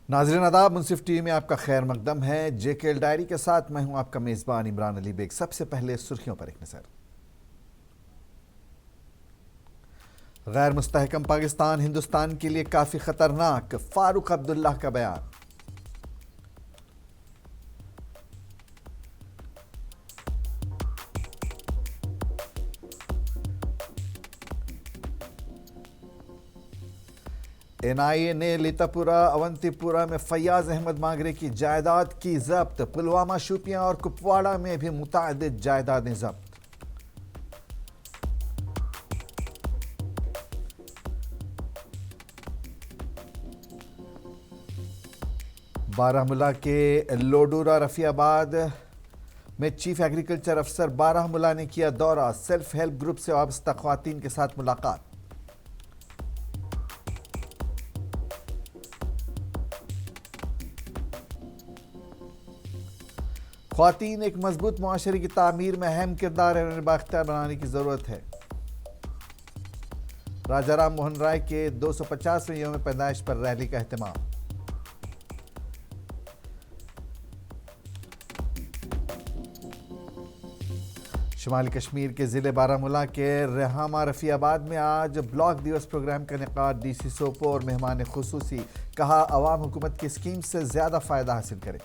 ناظرین آداب، منصف T V میں آپ کا خیر مقدم ہے۔ جے کے ایل ڈائری کے ساتھ میں ہوں آپ کا میزبان عمران علی بیگ۔ سب سے پہلے سرخیوں پر ایک نظر۔ غیر مستحکم پاکستان ہندوستان کے لیے کافی خطرناک، فاروق عبداللہ کا بیان۔ این آئی اے نے لیتا پورہ اونتی پورہ میں فیاض احمد مانگرے کی جائیداد کی ضبط۔ پلوامہ، شوپیاں اور کپواڑہ میں بھی متعدد جائیدادیں ضبط۔ بارہمولہ کے لوڈورہ رفیع آباد میں چیف ایگریکلچر افسر بارہمولہ نے کیا دورہ۔ سیلف ہیلپ گروپ سے وابستہ خواتین کے ساتھ ملاقات۔ خواتین ایک مضبوط معاشرے کی تعمیر میں اہم کردار ہے، بااختیار بنانے کی ضرورت ہے۔ راجہ رام موہن رائے کے 250ویں یوم پیدائش پر ریلی کا اہتمام۔ شمالی کشمیر کے ضلع بارہمولہ کے رہامہ رفیع آباد میں آج بلاک دیوس پروگرام کا انعقاد۔ ڈی سی سوپور مہمان خصوصی، کہا عوام حکومت کی اسکیم سے زیادہ فائدہ حاصل کرے۔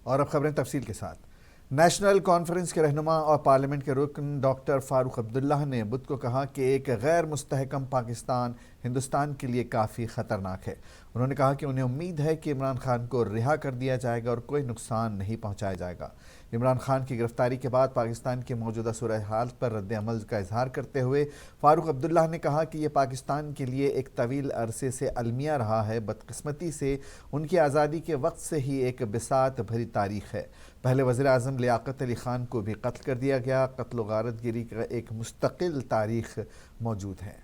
اور اب خبریں تفصیل کے ساتھ۔ نیشنل کانفرنس کے رہنما اور پارلیمنٹ کے رکن ڈاکٹر فاروق عبداللہ نے بدھ کو کہا کہ ایک غیر مستحکم پاکستان ہندوستان کے لیے کافی خطرناک ہے۔ انہوں نے کہا کہ انہیں امید ہے کہ عمران خان کو رہا کر دیا جائے گا اور کوئی نقصان نہیں پہنچایا جائے گا۔ عمران خان کی گرفتاری کے بعد پاکستان کی موجودہ صورتحال پر رد عمل کا اظہار کرتے ہوئے فاروق عبداللہ نے کہا کہ یہ پاکستان کے لیے ایک طویل عرصے سے المیہ رہا ہے۔ بدقسمتی سے ان کی آزادی کے وقت سے ہی ایک بساط بھری تاریخ ہے۔ پہلے وزیر اعظم لیاقت علی خان کو بھی قتل کر دیا گیا۔ قتل و غارت گری کا ایک مستقل تاریخ موجود ہے۔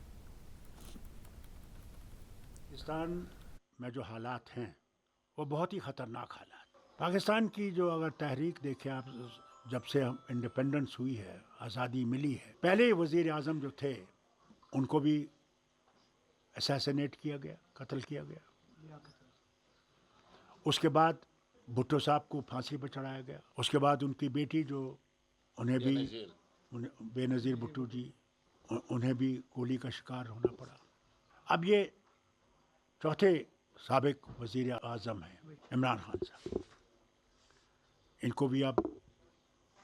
پاکستان میں جو حالات ہیں وہ بہت ہی خطرناک حالات۔ پاکستان کی جو اگر تحریک دیکھیں آپ، جب سے ہم انڈیپینڈنس ہوئی ہے، آزادی ملی ہے، پہلے وزیر اعظم جو تھے ان کو بھی اسیسینیٹ کیا گیا، قتل کیا گیا۔ اس کے بعد بھٹو صاحب کو پھانسی پہ چڑھایا گیا۔ اس کے بعد ان کی بیٹی جو انہیں بھی بے نظیر بھٹو جی، انہیں بھی گولی کا شکار ہونا پڑا۔ اب یہ چوتھے سابق وزیر اعظم ہیں عمران خان صاحب، ان کو بھی اب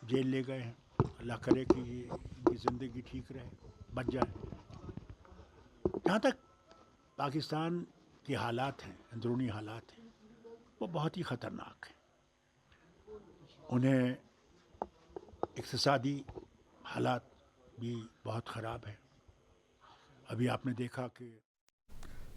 جیل لے گئے ہیں۔ اللہ کرے کہ ان کی زندگی ٹھیک رہے، بچ جائے۔ جہاں تک پاکستان کے حالات ہیں، اندرونی حالات ہیں، وہ بہت ہی خطرناک ہیں۔ انہیں اقتصادی حالات بھی بہت خراب ہیں۔ ابھی آپ نے دیکھا کہ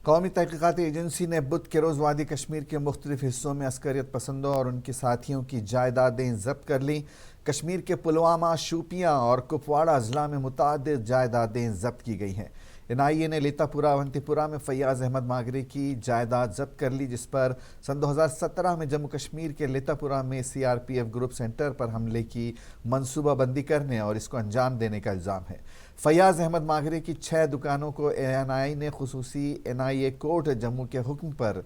قومی تحقیقاتی ایجنسی نے بدھ کے روز وادی کشمیر کے مختلف حصوں میں عسکریت پسندوں اور ان کے ساتھیوں کی جائیدادیں ضبط کر لیں۔ کشمیر کے پلوامہ، شوپیاں اور کپواڑہ اضلاع میں متعدد جائیدادیں ضبط کی گئی ہیں۔ این آئی اے نے لیتا پورہ اونتی پورہ میں فیاض احمد مانگرے کی جائیداد ضبط کر لی، جس پر سن 2017 میں جموں کشمیر کے لیتا پورہ میں C R P F group centre پر حملے کی منصوبہ بندی کرنے اور اس کو انجام دینے کا الزام ہے۔ فیاض احمد مانگرے کی 6 دکانوں کو این آئی نے خصوصی N I A court Jammu کے حکم پر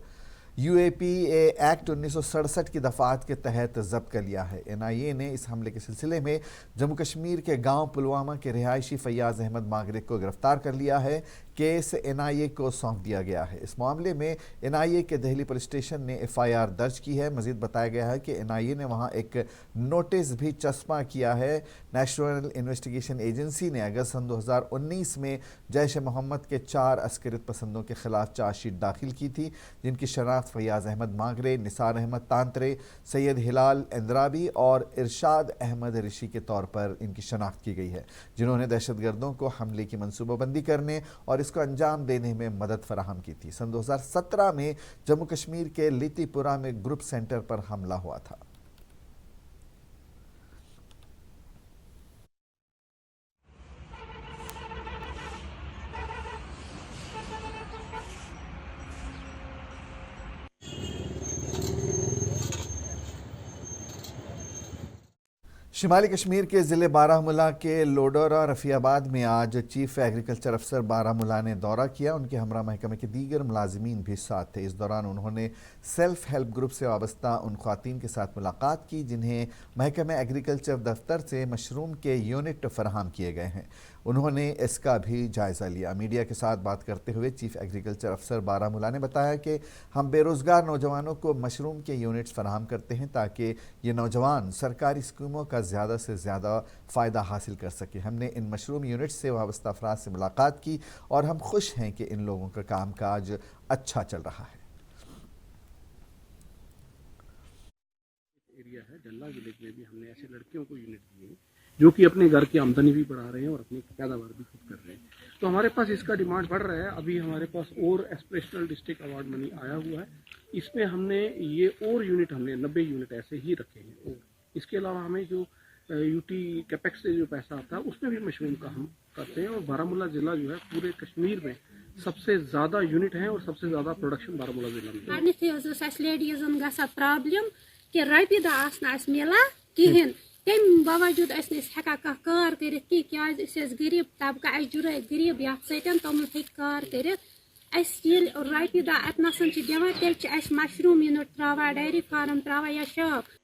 you a P a act 1967 کی دفعات کے تحت ضبط کر لیا ہے۔ این آئی اے نے اس حملے کے سلسلے میں جموں کشمیر کے گاؤں پلوامہ کے رہائشی فیاض احمد مانگرے کو گرفتار کر لیا ہے۔ کیس این آئی اے کو سونپ دیا گیا ہے۔ اس معاملے میں این آئی اے کے دہلی پولیس اسٹیشن نے ایف آئی آر درج کی ہے۔ مزید بتایا گیا ہے کہ این آئی اے نے وہاں ایک نوٹس بھی چسپاں کیا ہے۔ نیشنل انویسٹیگیشن ایجنسی نے اگست سن 2019 میں جیش محمد کے 4 عسکریت پسندوں کے خلاف چارج شیٹ داخل کی تھی، جن کی شناخت فیاض احمد مانگرے، نثار احمد تانترے، سید ہلال اندرابی اور ارشاد احمد رشی کے طور پر ان کی شناخت کی گئی ہے، جنہوں نے دہشت گردوں کو حملے کی منصوبہ بندی کرنے اور اس کو انجام دینے میں مدد فراہم کی تھی۔ سن 2017 میں جموں کشمیر کے لیتی پورہ میں گروپ سینٹر پر حملہ ہوا تھا۔ شمالی کشمیر کے ضلع بارہمولہ کے لوڈورہ رفیعاباد میں آج چیف ایگریکلچر افسر بارہمولہ نے دورہ کیا۔ ان کے ہمراہ محکمہ کے دیگر ملازمین بھی ساتھ تھے۔ اس دوران انہوں نے سیلف ہیلپ گروپ سے وابستہ ان خواتین کے ساتھ ملاقات کی جنہیں محکمہ ایگریکلچر دفتر سے مشروم کے یونٹ فراہم کیے گئے ہیں۔ انہوں نے اس کا بھی جائزہ لیا۔ میڈیا کے ساتھ بات کرتے ہوئے چیف ایگریکلچر افسر بارہمولہ نے بتایا کہ ہم بے روزگار نوجوانوں کو مشروم کے یونٹس فراہم کرتے ہیں تاکہ یہ نوجوان سرکاری اسکیموں کا زیادہ سے زیادہ فائدہ حاصل کر سکے۔ ہم نے ان مشروم یونٹس سے وابستہ افراد سے ملاقات کی اور ہم خوش ہیں کہ ان لوگوں کا کام کاج اچھا چل رہا ہے۔ ایریا ہے ڈلہ ولیج میں بھی ہم نے ایسے لڑکیوں کو یونٹ دیے جو کہ اپنے گھر کی آمدنی بھی بڑھا رہے ہیں اور اپنی پیداوار بھی خود کر رہے ہیں۔ تو ہمارے پاس اس کا ڈیمانڈ بڑھ رہا ہے۔ ابھی ہمارے پاس اور ایسپریشنل ڈسٹرکٹ ایوارڈ منی آیا ہوا ہے، اس میں ہم نے یہ اور یونٹ ہم نے 90 یونٹ ایسے ہی رکھے ہیں۔ اور اس کے علاوہ ہمیں جو یو ٹی کیپیکس سے جو پیسہ آتا ہے اس میں بھی مشروم کا ہم کرتے ہیں۔ اور بارہمولہ ضلع جو ہے پورے کشمیر میں سب سے زیادہ یونٹ ہیں اور سب سے زیادہ پروڈکشن بارہمولہ ضلع میں ہے۔ گۄڈنیٚتھٕے لیڈیٖزن گژھان پرابلم کہ رۄپیہِ دہ آسنہٕ اَسہِ مِلان کِہیٖنۍ، تَمہِ باوجوٗد ٲسۍ نہٕ أسۍ ہٮ۪کان کانٛہہ کار کٔرِتھ کینٛہہ کیٛازِ أسۍ ٲسۍ غریٖب طبقہٕ، اَسہِ جُرٲے غریٖب یتھ سۭتۍ تِم ہیٚکۍ کار کٔرِتھ۔ اَسہِ ییٚلہِ رۄپیہِ دہ اَتنَسَن چھِ دِوان تیٚلہِ چھِ اَسہِ مشروٗم یوٗنٹ ترٛاوان، ڈیری فارم ترٛاوان یا شاپ۔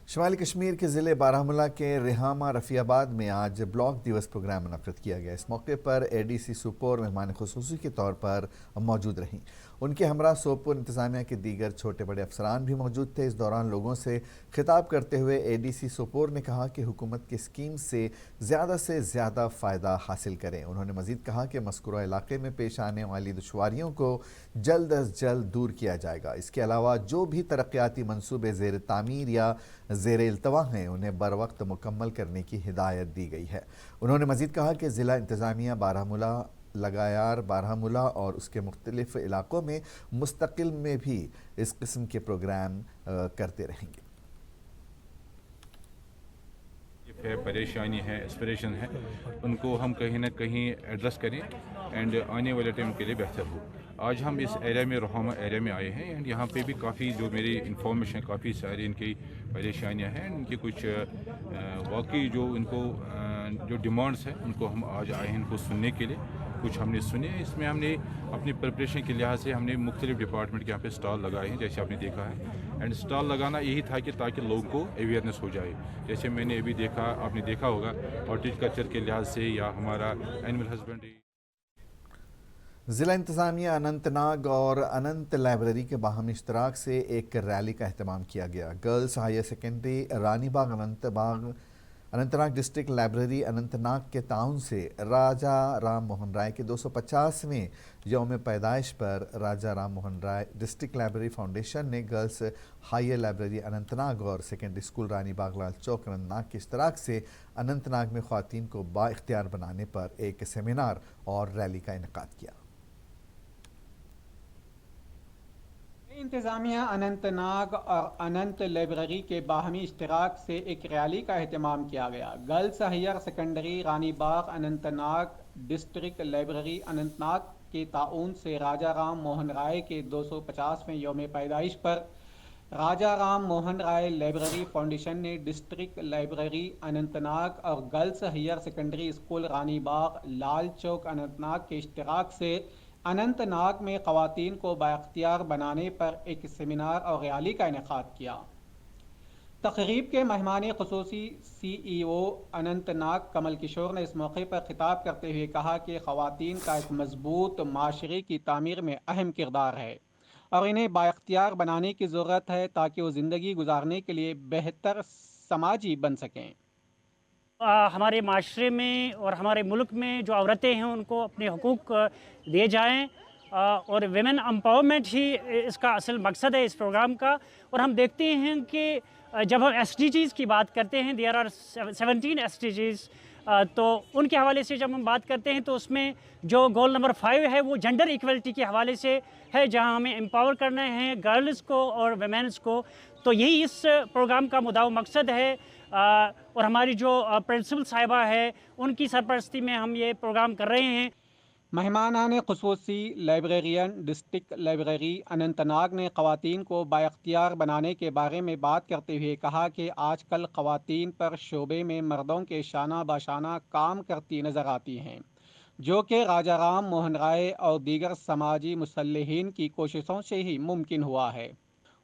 شمالی کشمیر کے ضلع بارہمولہ کے ریحامہ رفیعاباد میں آج بلاک دیوس پروگرام منعقد کیا گیا۔ اس موقع پر اے ڈی سی سوپور مہمان خصوصی کے طور پر موجود رہیں۔ ان کے ہمراہ سوپور انتظامیہ کے دیگر چھوٹے بڑے افسران بھی موجود تھے۔ اس دوران لوگوں سے خطاب کرتے ہوئے اے ڈی سی سوپور نے کہا کہ حکومت کی اسکیم سے زیادہ فائدہ حاصل کریں۔ انہوں نے مزید کہا کہ مذکورہ علاقے میں پیش آنے والی دشواریوں کو جلد از جلد دور کیا جائے گا۔ اس کے علاوہ جو بھی ترقیاتی منصوبے زیر تعمیر یا زیر التوا ہیں انہیں بروقت مکمل کرنے کی ہدایت دی گئی ہے۔ انہوں نے مزید کہا کہ ضلع انتظامیہ بارہمولہ، لگایار بارہمولہ اور اس کے مختلف علاقوں میں مستقل میں بھی اس قسم کے پروگرام کرتے رہیں گے۔ پریشانی ہے، اسپریشن ہے، ان کو ہم کہیں نہ کہیں ایڈریس کریں اینڈ آنے والے ٹائم کے لیے بہتر ہو۔ آج ہم اس ایریا میں ریحامہ ایریا میں آئے ہیں اینڈ یہاں پہ بھی کافی جو میری انفارمیشن کافی ساری ان کی پریشانیاں ہیں، ان کی کچھ واقعی جو ان کو جو ڈیمانڈس ہیں ان کو ہم آج آئے ہیں ان کو سننے کے لیے۔ کچھ ہم نے سنے، اس میں ہم نے اپنی پریپریشن کے لحاظ سے ہم نے مختلف ڈپارٹمنٹ کے یہاں پہ سٹال لگائے ہیں جیسے آپ نے دیکھا ہے، اینڈ سٹال لگانا یہی تھا کہ تاکہ لوگوں کو اویئرنیس ہو جائے۔ جیسے میں نے ابھی دیکھا، آپ نے دیکھا ہوگا ہارٹیکلچر کے لحاظ سے یا ہمارا اینیمل ہسبینڈری۔ ضلع انتظامیہ اننت ناگ اور اننت لائبریری کے باہمی اشتراک سے ایک ریلی کا اہتمام کیا گیا۔ Girls higher secondary Rani Bagh Anant Nag district library Anant Nag کے تعاون سے راجہ رام موہن رائے کے 250ویں یوم پیدائش پر راجہ Ram Mohan Roy district library foundation نے girls higher library Anant Nag اور سیکنڈری اسکول رانی باغ لال چوک اننت ناگ کے اشتراک سے اننت ناگ میں خواتین کو با اختیار بنانے پر ایک سیمینار اور ریلی کا انعقاد کیا۔ انتظامیہ اننت ناگ اور اننت لائبریری کے باہمی اشتراک سے ایک ریلی کا اہتمام کیا گیا۔ Girls higher secondary Rani Bagh Anant Nag district library Anant Nag کے تعاون سے راجہ رام موہن رائے کے 250ویں یوم پیدائش پر راجہ رام موہن رائے لائبریری فاؤنڈیشن نے ڈسٹرکٹ لائبریری اننت ناگ اور girls higher secondary school Rani Bagh Lal Chowk Anant Nag کے اشتراک سے اننت ناگ میں خواتین کو بااختیار بنانے پر ایک سیمینار اور ریلی کا انعقاد کیا۔ تقریب کے مہمان خصوصی سی ای او اننت ناگ کمل کشور نے اس موقع پر خطاب کرتے ہوئے کہا کہ خواتین کا ایک مضبوط معاشرے کی تعمیر میں اہم کردار ہے اور انہیں بااختیار بنانے کی ضرورت ہے تاکہ وہ زندگی گزارنے کے لیے بہتر سماجی بن سکیں۔ ہمارے معاشرے میں اور ہمارے ملک میں جو عورتیں ہیں ان کو اپنے حقوق دیے جائیں اور ویمن امپاورمنٹ ہی اس کا اصل مقصد ہے اس پروگرام کا۔ اور ہم دیکھتے ہیں کہ جب ہم ایس ڈی جیز کی بات کرتے ہیں، there are 17 S D Gs, تو ان کے حوالے سے جب ہم بات کرتے ہیں تو اس میں جو گول نمبر 5 ہے وہ جنڈر ایکویلٹی کے حوالے سے ہے، جہاں ہمیں امپاور کرنا ہے گرلز کو اور ویمنس کو۔ تو یہی اس پروگرام کا مدعا و مقصد ہے، اور ہماری جو پرنسپل صاحبہ ہے ان کی سرپرستی میں ہم یہ پروگرام کر رہے ہیں۔ مہمانان خصوصی librarian district library Anant Nag نے خواتین کو بااختیار بنانے کے بارے میں بات کرتے ہوئے کہا کہ آج کل خواتین پر شعبے میں مردوں کے شانہ باشانہ کام کرتی نظر آتی ہیں، جو کہ راجا رام موہن رائے اور دیگر سماجی مصلحین کی کوششوں سے ہی ممکن ہوا ہے۔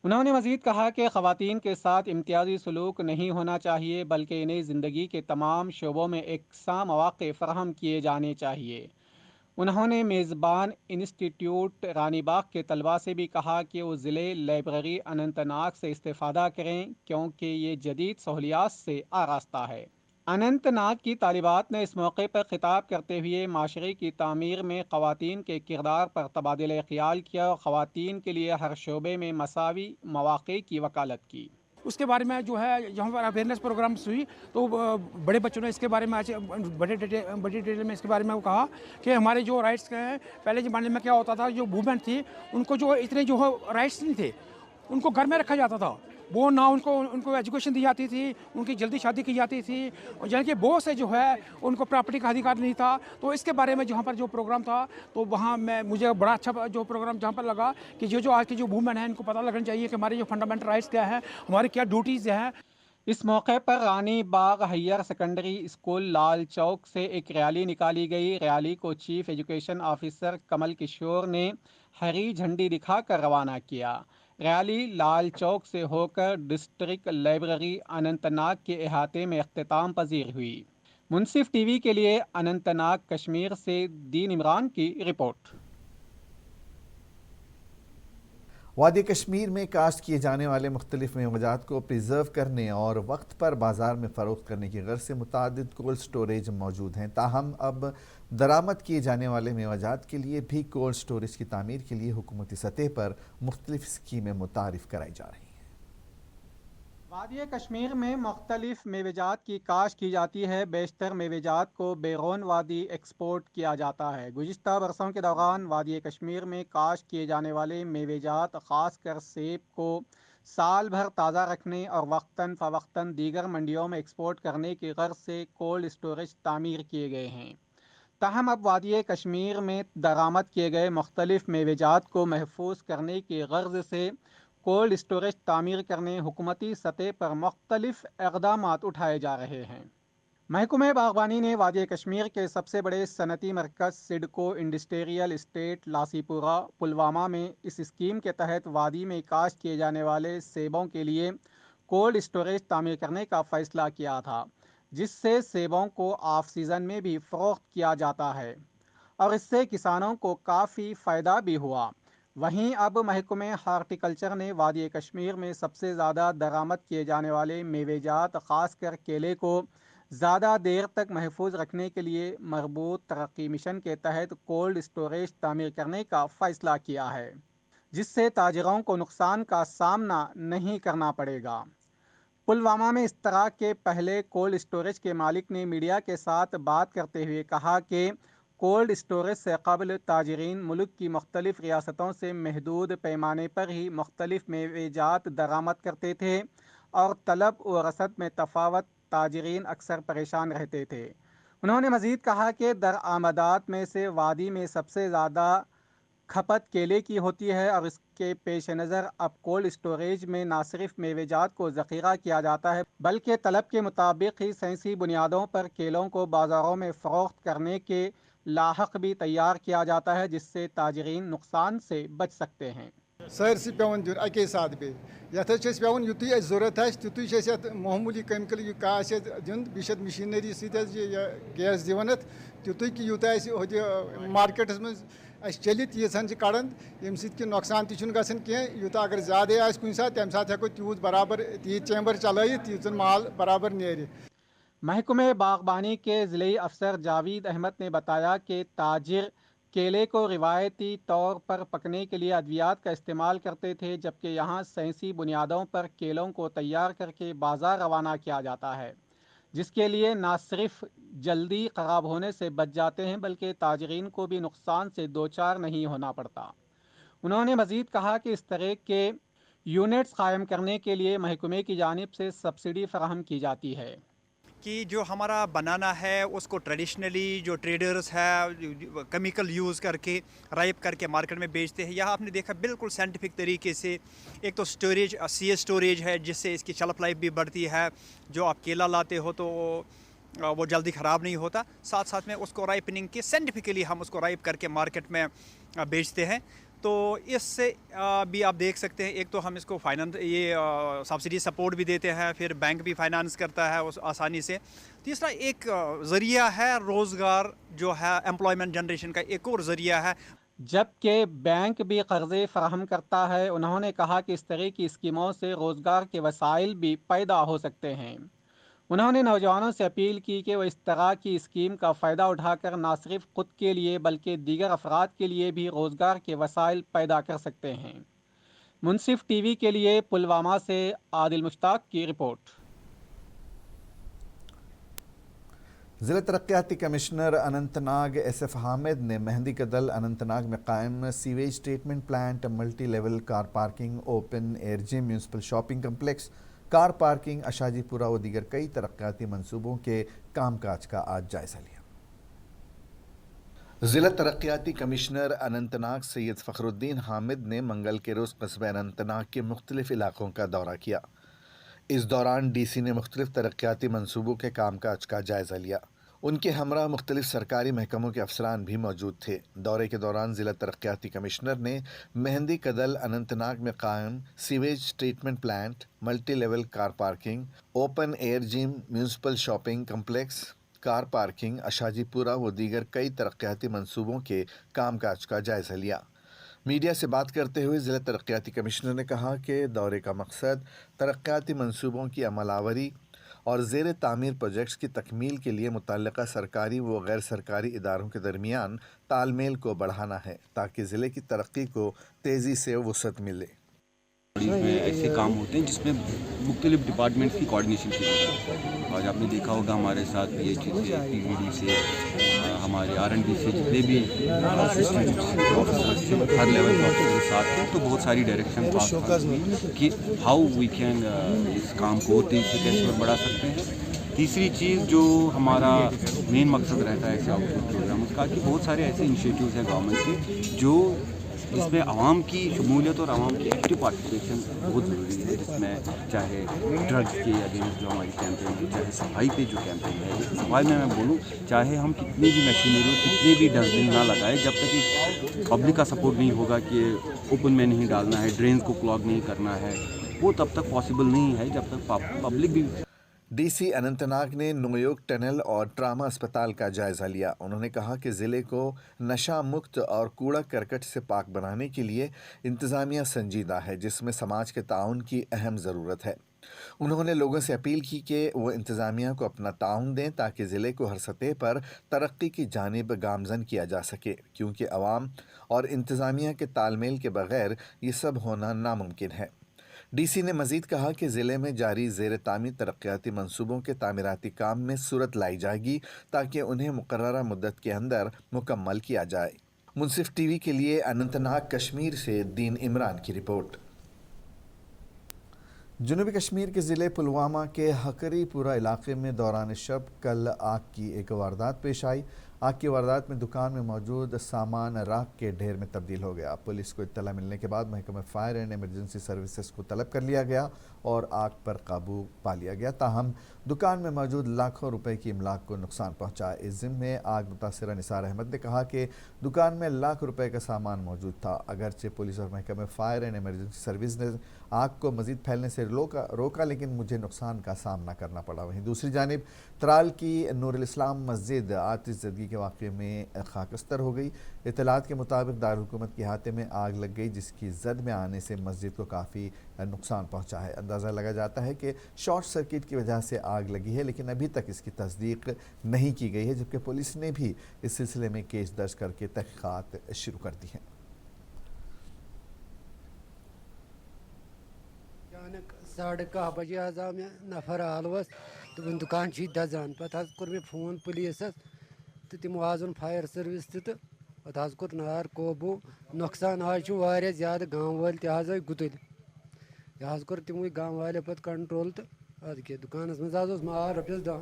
انہوں نے مزید کہا کہ خواتین کے ساتھ امتیازی سلوک نہیں ہونا چاہیے، بلکہ انہیں زندگی کے تمام شعبوں میں یکساں مواقع فراہم کیے جانے چاہیے۔ انہوں نے میزبان انسٹیٹیوٹ رانی باغ کے طلباء سے بھی کہا کہ وہ ضلع لائبریری اننت ناگ سے استفادہ کریں، کیونکہ یہ جدید سہولیات سے آراستہ ہے۔ اننت ناگ کی طالبات نے اس موقع پر خطاب کرتے ہوئے معاشرے کی تعمیر میں خواتین کے کردار پر تبادلہ خیال کیا اور خواتین کے لیے ہر شعبے میں مساوی مواقع کی وکالت کی۔ اس کے بارے میں جو ہے جہاں پر اویئرنیس پروگرامس ہوئی تو بڑے بچوں نے اس کے بارے میں آج بڑی ڈیٹیل میں اس کے بارے میں وہ کہا کہ ہمارے جو رائٹس ہیں، پہلے زمانے میں کیا ہوتا تھا، جو وومن تھی ان کو جو اتنے جو رائٹس نہیں تھے، ان کو گھر میں رکھا جاتا تھا، وہ نہ ان کو ایجوکیشن دی جاتی تھی، ان کی جلدی شادی کی جاتی تھی، یعنی کہ بہت سے جو ہے ان کو پراپرٹی کا ادھیکار نہیں تھا۔ تو اس کے بارے میں جہاں پر جو پروگرام تھا تو وہاں مجھے بڑا اچھا جو پروگرام جہاں پر لگا کہ جو آج کی جو وومن ہیں ان کو پتہ لگنا چاہیے کہ ہمارے جو فنڈامنٹل رائٹس کیا ہیں، ہماری کیا ڈیوٹیز ہیں۔ اس موقع پر Rani Bagh higher secondary school Lal Chowk سے ایک ریلی نکالی گئی۔ ریلی کو چیف ایجوکیشن آفیسر کمل کشور نے ہری جھنڈی دکھا کر روانہ کیا۔ ریلی لال چوک سے ہو کر ڈسٹرکٹ لائبریری اننت ناگ کے احاطے میں اختتام پذیر ہوئی۔ منصف ٹی وی کے لیے اننت ناگ کشمیر سے دین عمران کی رپورٹ۔ وادی کشمیر میں کاشت کیے جانے والے مختلف میوجات کو پریزرو کرنے اور وقت پر بازار میں فروخت کرنے کی غرض سے متعدد کولڈ سٹوریج موجود ہیں، تاہم اب درآمد کیے جانے والے میوجات کے لیے بھی کولڈ سٹوریج کی تعمیر کے لیے حکومتی سطح پر مختلف اسکیمیں متعارف کرائی جا رہی ہیں۔ وادی کشمیر میں مختلف میوجات کی کاشت کی جاتی ہے۔ بیشتر میوجات کو بیرون وادی ایکسپورٹ کیا جاتا ہے۔ گزشتہ برسوں کے دوران وادی کشمیر میں کاشت کیے جانے والے میوجات خاص کر سیب کو سال بھر تازہ رکھنے اور وقتاً فوقتاً دیگر منڈیوں میں ایکسپورٹ کرنے کی غرض سے کولڈ اسٹوریج تعمیر کیے گئے ہیں۔ تاہم اب وادی کشمیر میں درآمد کیے گئے مختلف میوجات کو محفوظ کرنے کی غرض سے کولڈ اسٹوریج تعمیر کرنے حکومتی سطح پر مختلف اقدامات اٹھائے جا رہے ہیں۔ محکمہ باغبانی نے وادی کشمیر کے سب سے بڑے صنعتی مرکز سڈکو انڈسٹریل اسٹیٹ لاسی پورہ پلوامہ میں اس اسکیم کے تحت وادی میں کاشت کیے جانے والے سیبوں کے لیے کولڈ اسٹوریج تعمیر کرنے کا فیصلہ کیا تھا، جس سے سیبوں کو آف سیزن میں بھی فروخت کیا جاتا ہے اور اس سے کسانوں کو کافی فائدہ بھی ہوا۔ وہیں اب محکمہ ہارٹیکلچر نے وادی کشمیر میں سب سے زیادہ درآمد کیے جانے والے میوجات خاص کر کیلے کو زیادہ دیر تک محفوظ رکھنے کے لیے مربوط ترقی مشن کے تحت کولڈ اسٹوریج تعمیر کرنے کا فیصلہ کیا ہے، جس سے تاجروں کو نقصان کا سامنا نہیں کرنا پڑے گا۔ پلوامہ میں اس طرح کے پہلے کولڈ اسٹوریج کے مالک نے میڈیا کے ساتھ بات کرتے ہوئے کہا کہ کولڈ اسٹوریج سے قبل تاجرین ملک کی مختلف ریاستوں سے محدود پیمانے پر ہی مختلف میوجات درآمد کرتے تھے اور طلب و رسد میں تفاوت تاجرین اکثر پریشان رہتے تھے۔ انہوں نے مزید کہا کہ درآمدات میں سے وادی میں سب سے زیادہ کھپت کیلے کی ہوتی ہے اور اس کے پیش نظر اب کولڈ اسٹوریج میں نہ صرف میوجات کو ذخیرہ کیا جاتا ہے بلکہ طلب کے مطابق ہی سائنسی بنیادوں پر کیلوں کو بازاروں میں فروخت کرنے کے لاحق بھی تیار کیا جاتا ہے، جس سے تاجرین نقصان سے بچ سکتے ہیں۔ سرسی پیون دن اکی ساتھ بی یت پیون یوتھی اس ضرورت تیتھی یت معمولی کیمکل کا دن بیشت مشینری ست گیس دون تیتھی کہ یوتہ مارکیٹس من چلت تیزن کڑان یم سک نقصان تہ گھان کی یوتہ اگر زیادہ آس کن سات تمہ سات ہیکو تیوت برابر تیت چیمبر چلائت تیتن مال برابر نیرِ۔ محکمہ باغبانی کے ضلعی افسر جاوید احمد نے بتایا کہ تاجر کیلے کو روایتی طور پر پکنے کے لیے ادویات کا استعمال کرتے تھے، جبکہ یہاں سائنسی بنیادوں پر کیلوں کو تیار کر کے بازار روانہ کیا جاتا ہے، جس کے لیے نہ صرف جلدی خراب ہونے سے بچ جاتے ہیں بلکہ تاجرین کو بھی نقصان سے دوچار نہیں ہونا پڑتا۔ انہوں نے مزید کہا کہ اس طرح کے یونٹس قائم کرنے کے لیے محکمے کی جانب سے سبسڈی فراہم کی جاتی ہے۔ کہ جو ہمارا بنانا ہے اس کو ٹریڈیشنلی جو ٹریڈرز ہے کیمیکل یوز کر کے رائپ کر کے مارکیٹ میں بیچتے ہیں. یہاں آپ نے دیکھا بالکل سائنٹیفک طریقے سے ایک تو اسٹوریج سی ایس اسٹوریج ہے جس سے اس کی شیلف لائف بھی بڑھتی ہے. جو آپ کیلا لاتے ہو تو وہ جلدی خراب نہیں ہوتا. ساتھ ساتھ میں اس کو رائپننگ کے سائنٹیفکلی ہم اس کو رائپ کر کے مارکیٹ میں بیچتے ہیں. تو اس سے بھی آپ دیکھ سکتے ہیں ایک تو ہم اس کو فائنانس یہ سبسڈی سپورٹ بھی دیتے ہیں, پھر بینک بھی فائنانس کرتا ہے اس آسانی سے. تیسرا ایک ذریعہ ہے روزگار جو ہے امپلائمنٹ جنریشن کا ایک اور ذریعہ ہے. جبکہ بینک بھی قرضے فراہم کرتا ہے. انہوں نے کہا کہ اس طرح کی اسکیموں سے روزگار کے وسائل بھی پیدا ہو سکتے ہیں. انہوں نے نوجوانوں سے اپیل کی کہ وہ اس طرح کی اسکیم کا فائدہ اٹھا کر نہ صرف خود کے لیے بلکہ دیگر افراد کے لیے بھی روزگار کے وسائل پیدا کر سکتے ہیں. منصف ٹی وی کے لیے پلوامہ سے عادل مشتاق کی رپورٹ. ضلع ترقیاتی commissioner Anantnag S F Hamid نے مہندی کدل اننت ناگ میں قائم sewage treatment plant, multi level car parking, open air gym, municipal shopping complex, car parking, Ashajipora و دیگر کئی ترقیاتی منصوبوں کے کام کاج کا آج جائزہ لیا. ضلع ترقیاتی کمشنر اننت ناگ سید فخر الدین حامد نے منگل کے روز قصبہ اننت ناگ کے مختلف علاقوں کا دورہ کیا. اس دوران ڈی سی نے مختلف ترقیاتی منصوبوں کے کام کاج کا جائزہ لیا. ان کے ہمراہ مختلف سرکاری محکموں کے افسران بھی موجود تھے. دورے کے دوران ضلع ترقیاتی کمشنر نے مہندی کدل اننت ناگ میں قائم sewage treatment plant, multi level car parking, open air gym, municipal shopping complex, car parking, Ashajipora و دیگر کئی ترقیاتی منصوبوں کے کام کاج کا جائزہ لیا. میڈیا سے بات کرتے ہوئے ضلع ترقیاتی کمشنر نے کہا کہ دورے کا مقصد ترقیاتی منصوبوں کی عمل آوری اور زیر تعمیر پروجیکٹس کی تکمیل کے لیے متعلقہ سرکاری و غیر سرکاری اداروں کے درمیان تال میل کو بڑھانا ہے تاکہ ضلع کی ترقی کو تیزی سے وسعت ملے. میں ایسے کام ہوتے ہیں جس میں مختلف ڈپارٹمنٹ کی کوارڈینیشن کی جاتی ہے. آج آپ نے دیکھا ہوگا ہمارے ساتھ پی ایچ ای سے, پی وی ڈی سے, ہمارے آر این ڈی سے جتنے بھی ہر لیول کے آفیسر کے ساتھ ہیں, تو بہت ساری ڈائریکشن پاس ہوئی کہ ہاؤ وی کین اس کام کو تیزی سے کیسے اور بڑھا سکتے ہیں. تیسری چیز جو ہمارا مین مقصد رہتا ہے ایسے آؤٹ ریچ پروگرام کا کہ بہت سارے ایسے انیشیٹیوز ہیں گورنمنٹ کے جو اس میں عوام کی شمولیت اور عوام کی ایکٹیو پارٹیسپیشن بہت ضروری ہے. جس میں چاہے ڈرگس کے اگینسٹ جو ہماری کیمپین ہے, چاہے صفائی پہ جو کیمپین ہے, صفائی میں بولوں چاہے ہم کتنی بھی مشینری کتنے بھی ڈسٹ بن نہ لگائے, جب تک کہ پبلک کا سپورٹ نہیں ہوگا کہ اوپن میں نہیں ڈالنا ہے, ڈرینز کو کلاگ نہیں کرنا ہے, وہ تب تک پاسبل نہیں ہے جب تک پبلک بھی. ڈی سی اننت ناگ نے نیویارک ٹنل اور ٹراما اسپتال کا جائزہ لیا. انہوں نے کہا کہ ضلع کو نشہ مکت اور کوڑا کرکٹ سے پاک بنانے کے لیے انتظامیہ سنجیدہ ہے, جس میں سماج کے تعاون کی اہم ضرورت ہے. انہوں نے لوگوں سے اپیل کی کہ وہ انتظامیہ کو اپنا تعاون دیں تاکہ ضلع کو ہر سطح پر ترقی کی جانب گامزن کیا جا سکے, کیونکہ عوام اور انتظامیہ کے تال میل کے بغیر یہ سب ہونا ناممکن ہے. ڈی سی نے مزید کہا کہ ضلع میں جاری زیر تعمیر ترقیاتی منصوبوں کے تعمیراتی کام میں صورت لائی جائے گی تاکہ انہیں مقررہ مدت کے اندر مکمل کیا جائے. منصف ٹی وی کے لیے اننت ناگ کشمیر سے دین عمران کی رپورٹ. جنوبی کشمیر کے ضلع پلوامہ کے ہکری پورہ علاقے میں دوران شب کل آگ کی ایک واردات پیش آئی. آگ کی واردات میں دکان میں موجود سامان راکھ کے ڈھیر میں تبدیل ہو گیا. پولیس کو اطلاع ملنے کے بعد محکمہ فائر اینڈ ایمرجنسی سروسز کو طلب کر لیا گیا اور آگ پر قابو پا لیا گیا. تاہم دکان میں موجود لاکھوں روپے کی املاک کو نقصان پہنچا. اس ضمن میں آگ متاثرہ نثار احمد نے کہا کہ دکان میں لاکھ روپے کا سامان موجود تھا. اگرچہ پولیس اور محکمہ فائر اینڈ ایمرجنسی سروس نے آگ کو مزید پھیلنے سے روکا لیکن مجھے نقصان کا سامنا کرنا پڑا. وہیں دوسری جانب ترال کی نور الاسلام مسجد آتش زدگی کے واقعے میں خاکستر ہو گئی. اطلاعات کے مطابق دارالحکومت کے احاطے میں آگ لگ گئی جس کی زد میں آنے سے مسجد کو کافی نقصان پہنچا ہے. اندازہ لگا جاتا ہے کہ شارٹ سرکٹ کی وجہ سے آگ لگی ہے لیکن ابھی تک اس کی تصدیق نہیں کی گئی ہے, جبکہ پولیس نے بھی اس سلسلے میں کیس درج کر کے تحقیقات شروع کر دی ہیں. ساڑھے 10 بجے حظ آو مےٚ نفر عالوس دوٚپُن دُکان چھُے دزان. پتہٕ حظ کوٚر مےٚ فون پُلیٖسَس تہٕ تِمو حظ اوٚن فایر سٔروِس تہِ تہٕ پتہٕ حظ کوٚر نار قوبوٗ. نۄقصان حظ چھُ واریاہ زیادٕ, گام وٲلۍ تہِ حظ آے گُتٕلۍ. یہِ حظ کوٚر تِموٕے گام والیو پتہٕ کنٹرول تہٕ اَدٕ کیٛاہ دُکانَس منٛز حظ اوس مال رۄپیَس 10.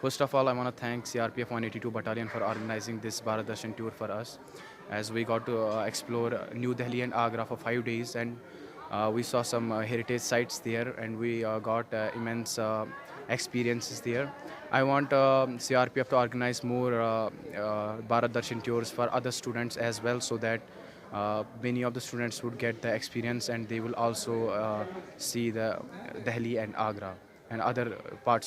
First of all, I want to thank CRPF 182 Battalion for organizing this Bharat Darshan tour for us, as we got to explore New Delhi and Agra for 5 days, and we saw some heritage sites there, and we got immense experiences there. I want CRPF to organize more Bharat Darshan tours for other students as well, so that many of the students would get the experience and they will also see the Delhi and Agra and other parts.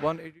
182